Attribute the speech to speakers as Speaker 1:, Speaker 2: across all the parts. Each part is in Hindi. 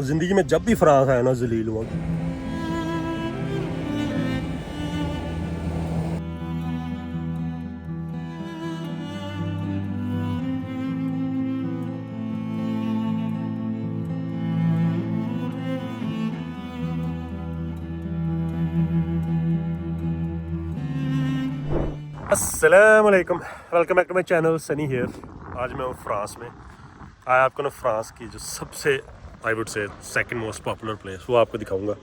Speaker 1: ज़िंदगी में जब भी फ्रांस आया ना जलील हुआ। अस्सलामुअलैकुम, welcome back to my channel Sunny here. आज मैं हूँ फ्रांस में। आज आपको ना फ्रांस की जो सबसे I would say second most popular place वो आपको दिखाऊंगा।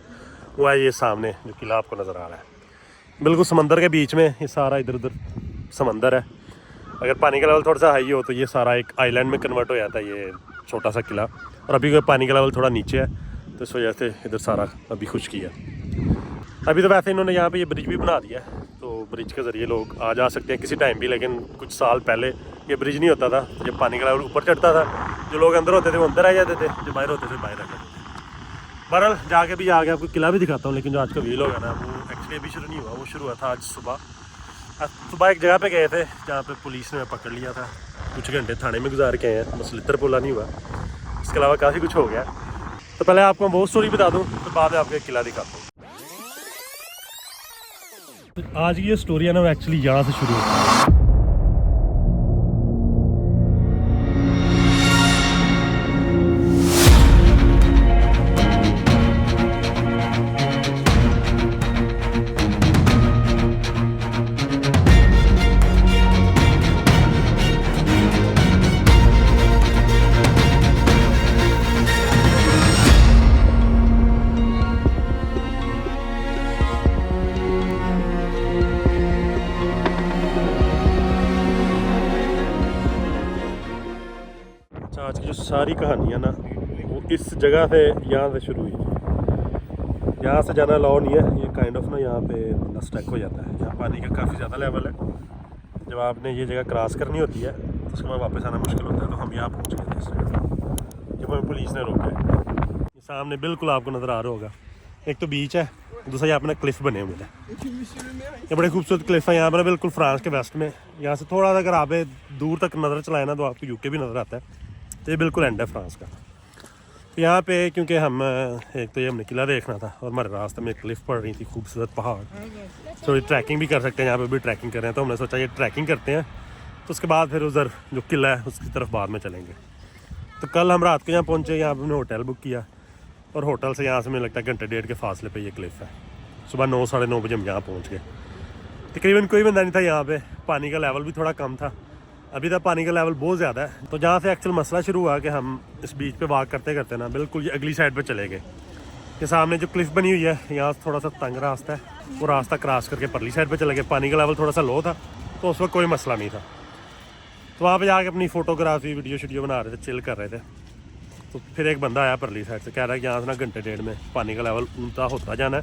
Speaker 1: वो है ये सामने जो किला आपको नज़र आ रहा है, बिल्कुल समंदर के बीच में। ये सारा इधर उधर समंदर है। अगर पानी का लेवल थोड़ा सा हाई हो तो ये सारा एक आइलैंड में कन्वर्ट हो जाता है ये छोटा सा किला। और अभी पानी का लेवल थोड़ा नीचे है तो इस वजह से इधर सारा अभी खुश्की है। अभी तो वैसे इन्होंने यहाँ पे ये ब्रिज भी बना दिया है, तो ब्रिज के ज़रिए लोग आ जा सकते हैं किसी टाइम भी। लेकिन कुछ साल पहले ये ब्रिज नहीं होता था। जब पानी का लेवल ऊपर चढ़ता था, जो लोग अंदर होते थे वो अंदर आ जाते थे, जो बाहर होते थे बाहर आ जाते थे। बहरहाल जाके भी आगे आपको किला भी दिखाता हूँ। लेकिन जो आज का व्हील होगा ना वो एक्चुअली अभी शुरू नहीं हुआ, वो शुरू हुआ था आज सुबह एक जगह पे गए थे जहाँ पे पुलिस ने पकड़ लिया था। कुछ घंटे थाने में गुजार के आए हैं, बस लितर पोला नहीं हुआ, इसके अलावा काफ़ी कुछ हो गया। तो पहले आपको मैं वो स्टोरी बता दूँ, तो बाद में आपको एक किला दिखाता हूँ। तो आज की ये स्टोरी है ना वो एक्चुअली यहाँ से शुरू होती है। आज की जो सारी कहानी है ना वो इस जगह से यहाँ से शुरू हुई। यहाँ से जाना अलाउ नहीं है, ये काइंड ऑफ ना यहाँ पे बंदा स्टक हो जाता है। यहाँ पानी का काफ़ी ज़्यादा लेवल है। जब आपने ये जगह क्रॉस करनी होती है तो उसके बाद वापस आना मुश्किल होता है। तो हम यहाँ पहुँच गए थे इस जगह, जब हमें पुलिस ने रोका है। ये सामने बिल्कुल आपको नज़र आ रहा होगा, एक तो बीच है, दूसरा यहाँ पर क्लिफ बने हुए हैं। ये बड़े खूबसूरत क्लिफ है यहाँ पर बिल्कुल फ्रांस के वेस्ट में। यहाँ से थोड़ा सा अगर आप दूर तक नज़र चलाए ना तो आपको यूके भी नज़र आता है। तो ये बिल्कुल एंड है फ्रांस का। तो यहाँ पे क्योंकि हम एक तो ये हमने किला देखना था और हमारे रास्ते में एक क्लिफ पड़ रही थी, खूबसूरत पहाड़। थोड़ी ट्रैकिंग भी कर सकते हैं, यहाँ पे भी ट्रैकिंग कर रहे हैं। तो हमने सोचा ये ट्रैकिंग करते हैं, तो उसके बाद फिर उधर जो किला है उसकी तरफ बाद में चलेंगे। तो कल हम रात को यहाँ पहुँचे, यहाँ पर हमने होटल बुक किया और होटल से यहाँ से मुझे लगता है घंटे डेढ़ के फासले पर यह क्लिफ है। सुबह 9 साढ़े 9 बजे हम यहाँ पहुँच गए। तकरीबन कोई बंदा नहीं था यहाँ पर, पानी का लेवल भी थोड़ा कम था। अभी तक पानी का लेवल बहुत ज़्यादा है। तो जहाँ से एक्चुअल मसला शुरू हुआ कि हम इस बीच पे वॉक करते करते ना बिल्कुल ये अगली साइड पे चले गए। ये सामने जो क्लिफ बनी हुई है यहाँ से थोड़ा सा तंग रास्ता है, वो रास्ता क्रॉस करके परली साइड पे चले गए। पानी का लेवल थोड़ा सा लो था तो उस वक्त कोई मसला नहीं था। तो वहाँ पर जाके अपनी फ़ोटोग्राफी वीडियो बना रहे थे, चिल कर रहे थे। तो फिर एक बंदा आया परली साइड से, कह रहा है कि यहाँ से ना घंटे डेढ़ में पानी का लेवल ऊँचा होता जाना है,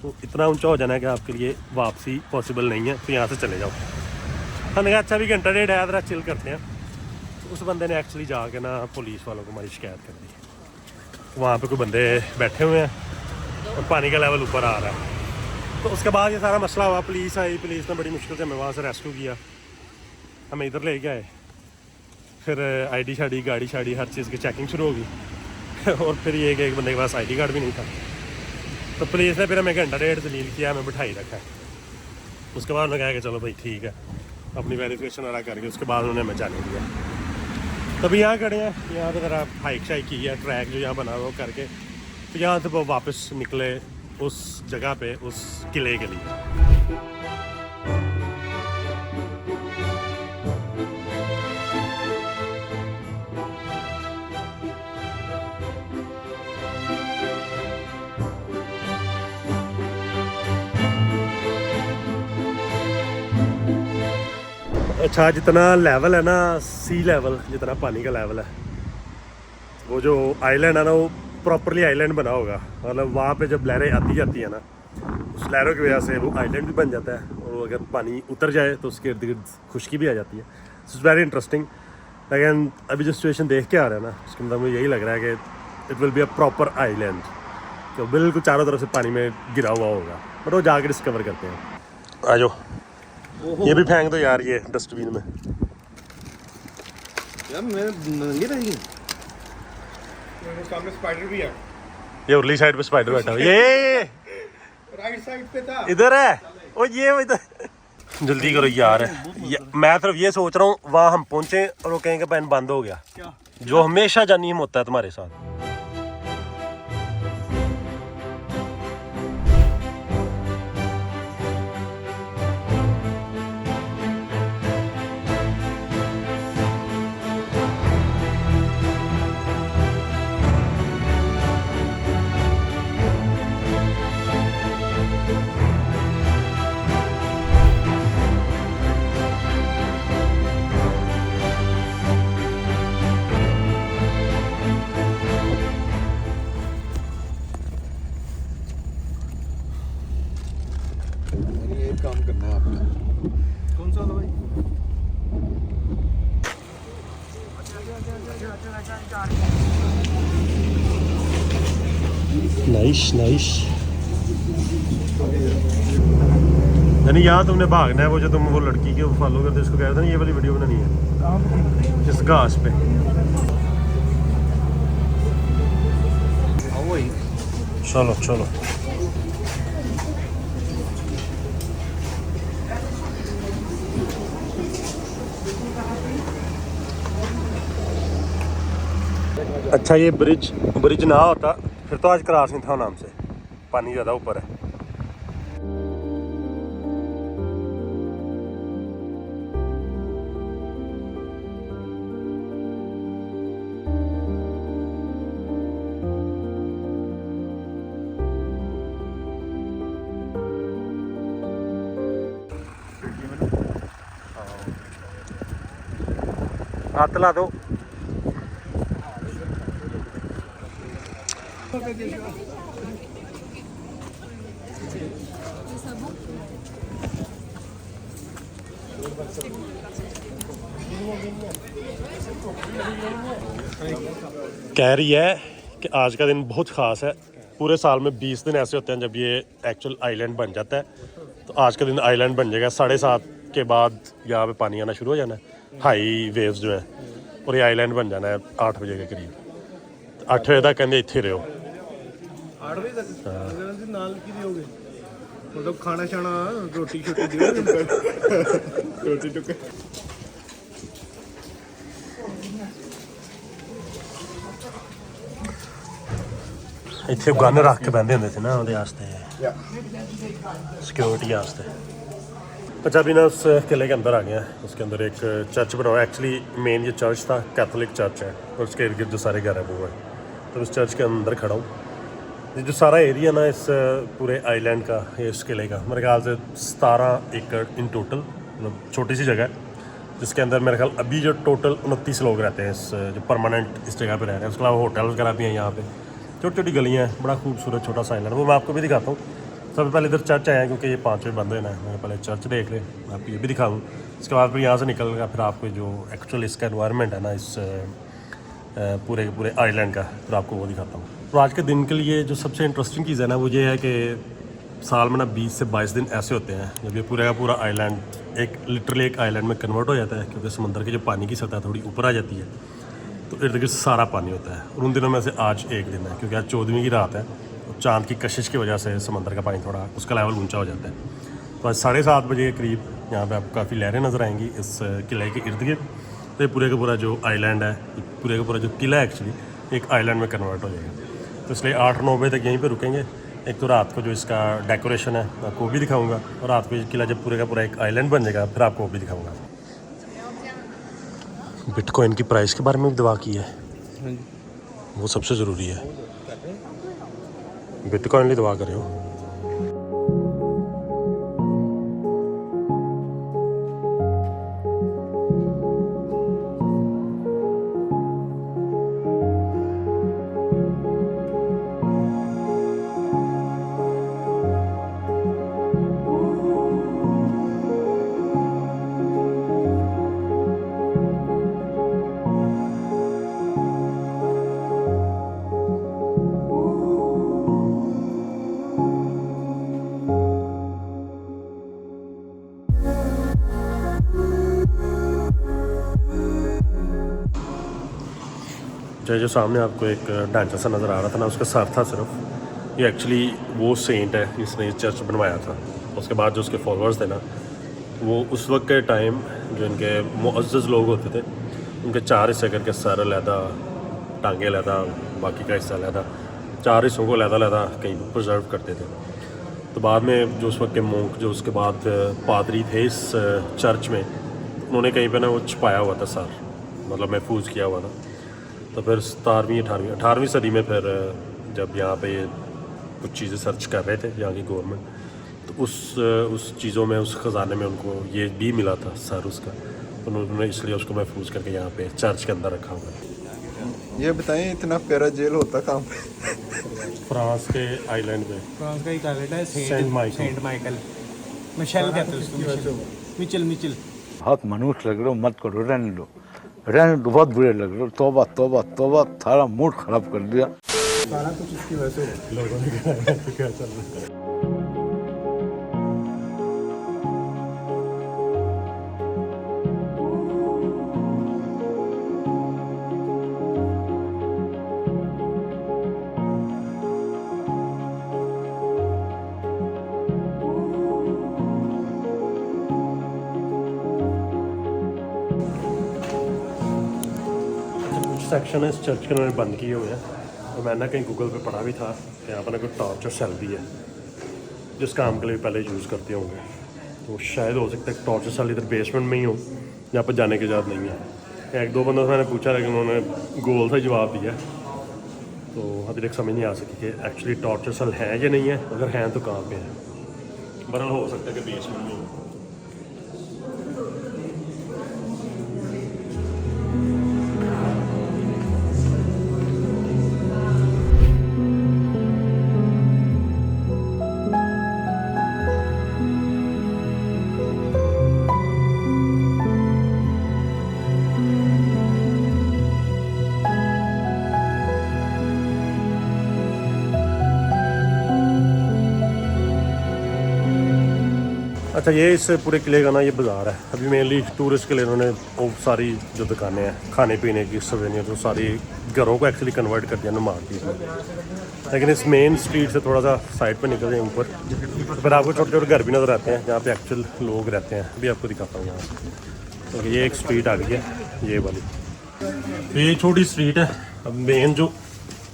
Speaker 1: तो इतना ऊँचा हो जाना है कि आपके लिए वापसी पॉसिबल नहीं है, तो यहाँ से चले जाओ। हमने कहा अच्छा भी घंटा डेढ़ है, ज़रा चिल करते हैं। तो उस बंदे ने एक्चुअली जाके ना पुलिस वालों को हमारी शिकायत कर दी। वहाँ पे कोई बंदे बैठे हुए हैं और पानी का लेवल ऊपर आ रहा है। तो उसके बाद ये सारा मसला हुआ, पुलिस आई, पुलिस ने बड़ी मुश्किल से हमें वहाँ से रेस्क्यू किया, हमें इधर ले गए। फिर ID शाड़ी गाड़ी शाड़ी हर चीज़ की चेकिंग शुरू होगी। और फिर ये कि एक बंदे के पास ID कार्ड भी नहीं था। तो पुलिस ने फिर हमें घंटा डेढ़ दलील किया, हमें बिठाई रखा है। उसके बाद उन्होंने कहा कि चलो भाई ठीक है, अपनी वेरिफिकेशन वाला करके उसके बाद उन्होंने हमें जाने दिया। तभी यहाँ खड़े हैं, यहाँ पे ज़रा हाइक शाइक की है, ट्रैक जो यहाँ बना हुआ करके। तो यहाँ से वो वापस निकले उस जगह पे, उस किले के लिए। अच्छा, जितना लेवल है ना सी लेवल, जितना पानी का लेवल है, वो जो आइलैंड है ना वो प्रॉपरली आइलैंड बना होगा। मतलब वहाँ पे जब लहरें आती जाती है ना, उस लहरों की वजह से वो आइलैंड भी बन जाता है। और अगर पानी उतर जाए तो उसके इर्द गिर्द खुश्की भी आ जाती है। It's very interesting. लेकिन अभी जो सिचुएशन देख के आ रहा है ना उसके अंदर मुझे यही लग रहा है कि it will be a proper island, तो बिल्कुल चारों तरफ से पानी में गिरा हुआ होगा। बट वो जाके डिस्कवर करते हैं। आ जाओ, ये भी फेंक दो यार, ये डस्टबिन में
Speaker 2: यार। मैं नंगी रहेगी,
Speaker 3: सामने स्पाइडर भी है।
Speaker 1: ये उरली साइड पे स्पाइडर बैठा हुआ ये
Speaker 2: राइट साइड पे था।
Speaker 1: इधर है ओ ये इधर जल्दी करो यार मैं सिर्फ ये सोच रहा हूँ वहाँ हम पहुंचे और वो कहेंगे पैन बंद हो गया
Speaker 2: क्या?
Speaker 1: जो हमेशा जानिम होता है तुम्हारे साथ।
Speaker 2: ये काम करना है आपका। कौन सा वाला भाई?
Speaker 1: Nice nice. यानी यहाँ तुमने भागना है वो जो तुम वो लड़की के फॉलो करते उसको कह रहे थे ना ये वाली वीडियो बनानी है इस घास पे। चलो चलो अच्छा ये ब्रिज ना होता फिर तो आज क्रॉस नहीं था नाम से। पानी ज़्यादा ऊपर है। हाथ ला दो। कह रही है कि आज का दिन बहुत ख़ास है। पूरे साल में 20 दिन ऐसे होते हैं जब ये एक्चुअल आइलैंड बन जाता है। तो आज का दिन आइलैंड बन जाएगा 7:30 के बाद यहाँ पे पानी आना शुरू हो जाना है हाई वेव्स जो है और ये आइलैंड बन जाना है 8 बजे के करीब। 8 बजे तक कहते इतने रहो
Speaker 2: 8 बजे तक नाल की दियोगे मतलब खाना शाना रोटी छोटी दियोगे रोटी टुके
Speaker 1: इतने गन रख के बहते होंगे थे ना वो सिक्योरिटी वास्ते। अच्छा अभी ना उस किले के अंदर आ गया है। उसके अंदर एक चर्च बना हुआ है। एक्चुअली मेन ये चर्च था कैथोलिक चर्च है और उसके इर्द गिर्द जो सारे घर है वो है। तो उस चर्च के अंदर खड़ा हूँ। ये जो सारा एरिया ना इस पूरे आइलैंड का ये इस किले का मेरे ख्याल से 17 एकड़ इन टोटल मतलब छोटी सी जगह है जिसके अंदर मेरे ख्याल अभी जो टोटल 29 लोग रहते हैं इस जो परमानेंट इस जगह पे रह रहे हैं। उसके अलावा होटल वगैरह भी हैं यहाँ पे। छोटी छोटी गलियाँ हैं। बड़ा खूबसूरत छोटा सा आइलैंड वो मैं आपको भी दिखाता हूँ। सबसे पहले इधर चर्च आया क्योंकि ये 5 बजे बंद होना है। मैं पहले चर्च देख रहे आपको ये भी दिखाऊँ। इसके बाद फिर यहाँ से निकल गया फिर आपको जो एक्चुअल इसका एनवायरनमेंट है ना इस पूरे के पूरे आइलैंड का फिर आपको वो दिखाता हूँ। तो आज के दिन के लिए जो सबसे इंटरेस्टिंग चीज़ है ना वो ये है कि साल में ना 20 से 22 दिन ऐसे होते हैं जब ये पूरे का पूरा आइलैंड एक लिटरली एक आइलैंड में कन्वर्ट हो जाता है क्योंकि समंदर की जो पानी की सतह थोड़ी ऊपर आ जाती है तो इर्द गिर्द सारा पानी होता है। और उन दिनों में से आज एक दिन है क्योंकि आज 14वीं की रात है और चाँद की कशिश की वजह से समंदर का पानी थोड़ा उसका लेवल ऊंचा हो जाता है। तो आज 7:30 बजे के करीब यहाँ पे आपको काफ़ी लहरें नज़र आएंगी इस किले के इर्द गिर्द। तो ये पूरे का पूरा जो आइलैंड है पूरे का पूरा जो किला है एक्चुअली एक आइलैंड में कन्वर्ट हो जाएगा। तो इसलिए 8-9 बजे तक यहीं पे रुकेंगे। एक तो रात को जो इसका डेकोरेशन है आपको वो भी दिखाऊंगा और रात को ये किला जब पूरे का पूरा एक आइलैंड बन जाएगा फिर आपको वो भी दिखाऊंगा। बिटकॉइन की प्राइस के बारे में भी दवा की है वो सबसे ज़रूरी है। बिटकॉइन की दवा कर रहे हो। जो सामने आपको एक ढांचा सा नज़र आ रहा था ना, उसका सर था सिर्फ, ये एक्चुअली वो सेंट है जिसने ये चर्च बनवाया था। उसके बाद जो उसके फॉलोअर्स थे ना, वो उस वक्त के टाइम जो इनके मुअज़्ज़ज़ लोग होते थे, उनके 4 हिस्से करके सर अलहदा, टांगे अलहदा, बाकी का हिस्सा अलहदा, 4 हिस्सों को अलहदा कहीं प्रिजर्व करते थे। तो बाद में जो उस वक्त के मोंक जो उसके बाद पादरी थे इस चर्च में, उन्होंने कहीं पे ना वो छुपाया हुआ था सर, मतलब महफूज किया हुआ था। तो फिर 18वीं सदी में फिर जब यहाँ पे कुछ चीज़ें सर्च कर रहे थे यहाँ की गवर्नमेंट, तो उस चीज़ों में, उस ख़जाने में उनको ये भी मिला था सर उसका, तो उन्होंने इसलिए उसको महफूज करके यहाँ पे चर्च के अंदर रखा हुआ है।
Speaker 3: ये बताएं इतना प्यारा जेल होता कहाँ पे?
Speaker 1: फ्रांस के आइलैंड पे,
Speaker 2: फ्रांस का एक आइलैंड है
Speaker 1: सेंट
Speaker 2: माइकल, मिशेल कहते हैं उसको, मिचेल।
Speaker 4: बहुत मनुष्य लग रहे हो, मत करो, रहने दो, बहुत बुरे लग रहे हो। तौबा तौबा तौबा, सारा मूड खराब कर दिया।
Speaker 2: सारा कुछ इसकी वजह से
Speaker 1: लोगों ने कहा क्या चल रहा है। सेक्शन है इस चर्च के उन्होंने बंद किए हुए हैं, और मैंने कहीं गूगल पे पढ़ा भी था कि यहाँ पर ना कोई टॉर्चर सेल भी है जिस काम के लिए पहले यूज़ करते होंगे। तो शायद हो सकता है टॉर्चर सेल इधर बेसमेंट में ही हो, यहाँ पर जाने की इजाज़त नहीं है। एक दो बंदों से मैंने पूछा, लेकिन उन्होंने गोल से जवाब दिया, तो अभी तक समझ नहीं आ सकी कि एक्चुअली टॉर्चर सेल है या नहीं है, अगर हैं तो कहाँ पर है। बहरहाल हो सकता है कि बेसमेंट में हो। अच्छा, ये इस पूरे किले का ना ये बाज़ार है। अभी मेनली टूरिस्ट के लिए इन्होंने वो सारी जो दुकानें हैं खाने पीने की, सवेनियर, तो सारी घरों को एक्चुअली कन्वर्ट कर दिया ना मार्केट में। लेकिन इस मेन स्ट्रीट से थोड़ा सा साइड पे निकल जाए ऊपर, तो फिर आपको छोटे छोटे घर भी नज़र आते हैं जहाँ पे एक्चुअल लोग रहते हैं। अभी आपको दिखाता हूँ यहाँ से। तो ये एक स्ट्रीट आ गई है, ये वाली। तो ये छोटी स्ट्रीट है। अब मेन जो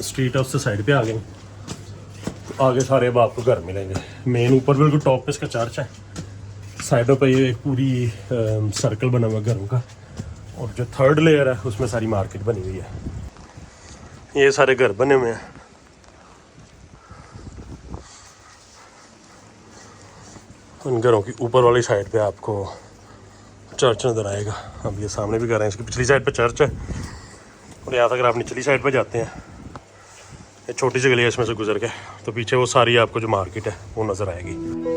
Speaker 1: स्ट्रीट है उससे साइड पर आ गई, तो आगे सारे अब आपको घर मिलेंगे। मेन ऊपर बिल्कुल टॉप पे इसका चर्च है, साइडों पे ये पूरी सर्कल बना हुआ घरों का, और जो 3rd लेयर है उसमें सारी मार्केट बनी हुई है। ये सारे घर बने हुए हैं। उन घरों की ऊपर वाली साइड पे आपको चर्च नज़र आएगा। अब ये सामने भी घर हैं, इसकी पिछली साइड पे चर्च है, और यहाँ तक आप निचली साइड पे जाते हैं, ये छोटी सी गली है इसमें से गुजर के, तो पीछे वो सारी आपको जो मार्केट है वो नज़र आएगी।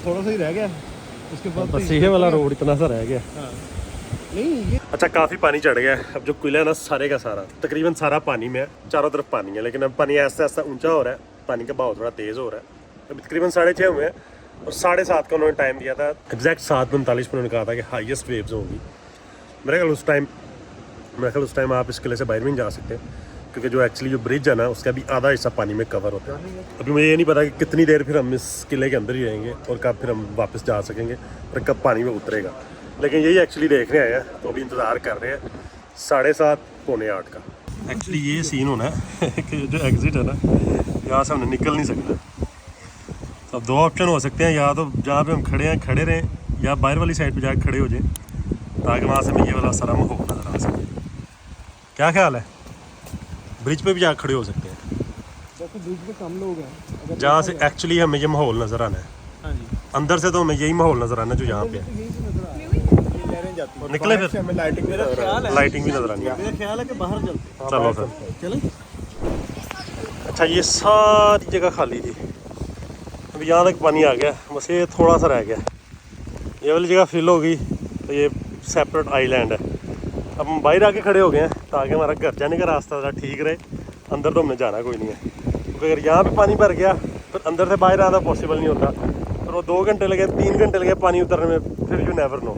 Speaker 2: थोड़ा सा ही रह गया, उसके बाद
Speaker 1: बस ये वाला रोड इतना सा रह गया।
Speaker 2: नहीं ये
Speaker 1: अच्छा, काफ़ी पानी चढ़ गया है। अब जो किला है ना सारे का सारा तकरीबन सारा पानी में है, चारों तरफ पानी है, लेकिन अब पानी ऐसा ऐसा ऊंचा हो रहा है, पानी का बहाव थोड़ा तेज़ हो रहा है। अभी तकरीबन 6:30 हुए हैं, और 7:30 का उन्होंने टाइम दिया था। एग्जैक्ट 7:45 में उन्होंने कहा था कि हाईएस्ट वेव्स होंगी। मेरे ख्याल उस टाइम आप इस किले से बाहर भी नहीं जा सकते, क्योंकि जो एक्चुअली जो ब्रिज है ना उसका भी आधा हिस्सा पानी में कवर होता है। अभी मुझे ये नहीं पता कि कितनी देर फिर हम इस किले के अंदर ही रहेंगे और कब फिर हम वापस जा सकेंगे और कब पानी में उतरेगा, लेकिन यही एक्चुअली देखने आए हैं। तो अभी इंतज़ार कर रहे हैं 7:30 पौने 8 का। एक्चुअली ये सीन होना है कि जो एग्ज़िट है ना, यहाँ से हमने निकल नहीं सकना। तो अब 2 ऑप्शन हो सकते हैं, या तो जहाँ पे हम खड़े हैं खड़े रहें, या बाहर वाली साइड पे जाकर खड़े हो जाएं, ताकि वहाँ से हमें ये वाला सारा माहौल नज़र आ सके। क्या ख्याल है? ब्रिज पे भी जाकर खड़े हो सकते हैं,
Speaker 2: वैसे ब्रिज पे कम लोग हैं,
Speaker 1: जहाँ से एक्चुअली हमें ये माहौल नज़र आना है।
Speaker 2: हाँ जी,
Speaker 1: अंदर से तो हमें यही माहौल नज़र आना है जो यहाँ पे है।
Speaker 2: यही से नजर आ रहा है। ये कह रहे हैं नहीं जाती।
Speaker 1: निकले
Speaker 2: बाहर से
Speaker 1: फिर
Speaker 2: हमें लाइटिंग भी नजर आ रही
Speaker 1: लाइटिंग भी नजर आनी है।
Speaker 2: मेरा ख्याल है कि बाहर चलते
Speaker 1: चलो फिर
Speaker 2: चलें।
Speaker 1: अच्छा ये सारी जगह खाली थी, अब यहाँ तक पानी आ गया, बस ये थोड़ा सा रह गया, ये वाली जगह फिल हो गई तो ये सेपरेट आइलैंड है। अब हम बाहर आके खड़े हो गए हैं ताकि हमारा घर जाने का रास्ता ज़रा ठीक रहे, अंदर तो हमने जाना कोई नहीं है, क्योंकि अगर यहाँ पे पानी भर गया फिर अंदर से बाहर आना पॉसिबल नहीं होता, फिर वो 2 घंटे लगे 3 घंटे लगे पानी उतरने में, फिर यू नेवर नो।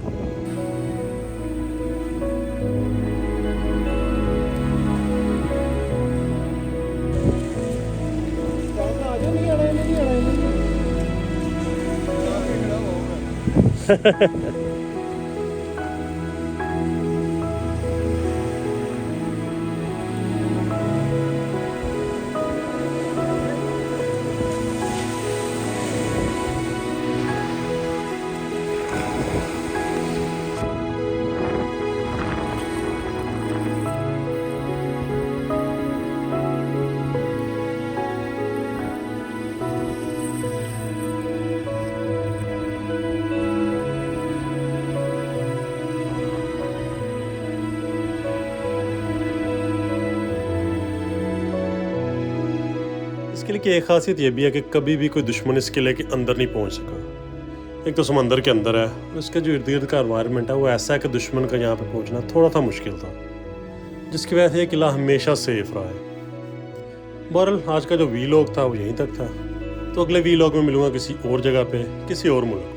Speaker 1: इस किले की एक खासियत ये भी है कि कभी भी कोई दुश्मन इस किले के अंदर नहीं पहुंच सका। एक तो समंदर के अंदर है, उसका जो इर्द गिर्द का एनवायरनमेंट है वो ऐसा है कि दुश्मन का यहाँ पे पहुंचना थोड़ा सा मुश्किल था, जिसकी वजह से ये किला हमेशा सेफ रहा है। बहरहाल आज का जो वीलॉग था वो यहीं तक था, तो अगले वीलॉग में मिलूंगा किसी और जगह पे, किसी और मुल्क।